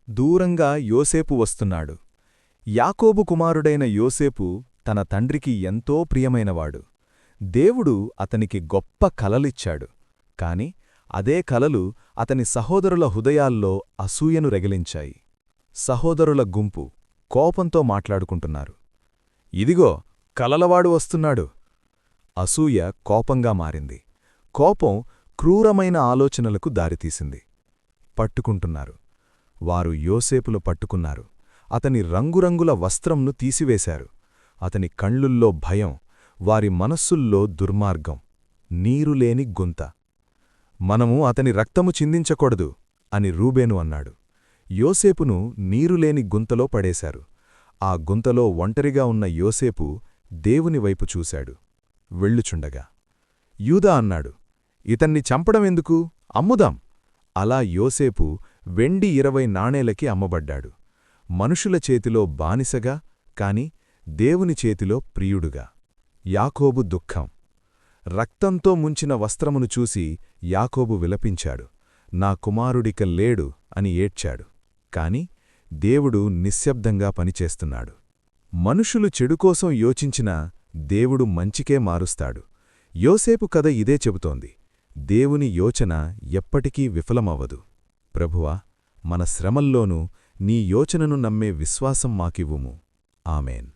దూరంగా యోసేపు వస్తున్నాడు. యాకోబు కుమారుడైన యోసేపు తన తండ్రికి ఎంతో ప్రియమైనవాడు. దేవుడు అతనికి గొప్ప కలలిచ్చాడు. కాని అదే కలలు అతని సహోదరుల హృదయాల్లో అసూయను రగిలించాయి. సహోదరుల గుంపు కోపంతో మాట్లాడుకుంటున్నారు. ఇదిగో కలలవాడు వస్తున్నాడు. అసూయ కోపంగా మారింది. కోపం క్రూరమైన ఆలోచనలకు దారితీసింది. పట్టుకుంటున్నారు. వారు యోసేపును పట్టుకున్నారు. అతని రంగురంగుల వస్త్రంను తీసివేశారు. అతని కళ్ళుల్లో భయం, వారి మనస్సుల్లో దుర్మార్గం, నీరులేని గుంత. మనము అతని రక్తము చిందించకూడదు అని రూబేను అన్నాడు. యోసేపును నీరులేని గుంతలో పడేశారు. ఆ గుంతలో ఒంటరిగా ఉన్న యోసేపు దేవుని వైపు చూశాడు. వెళ్ళుచుండగా యూదా అన్నాడు, ఇతన్ని చంపడమెందుకు? అమ్ముదాం. అలా యోసేపు వెండి 20 నాణేలకి అమ్మబడ్డాడు. మనుషుల చేతిలో బానిసగా, కాని దేవుని చేతిలో ప్రియుడుగా. యాకోబు దుఃఖం. రక్తంతో ముంచిన వస్త్రమును చూసి యాకోబు విలపించాడు. నా కుమారుడిక లేడు అని ఏడ్చాడు. కాని దేవుడు నిశ్శబ్దంగా పనిచేస్తున్నాడు. మనుషులు చెడుకోసం యోచించినా దేవుడు మంచికే మారుస్తాడు. యోసేపు కథ ఇదే చెబుతోంది. దేవుని యోచన ఎప్పటికీ విఫలమవ్వదు. ప్రభువా, మన శ్రమల్లోనూ నీ యోచనను నమ్మే విశ్వాసం మాకివ్వుము. ఆమెన్.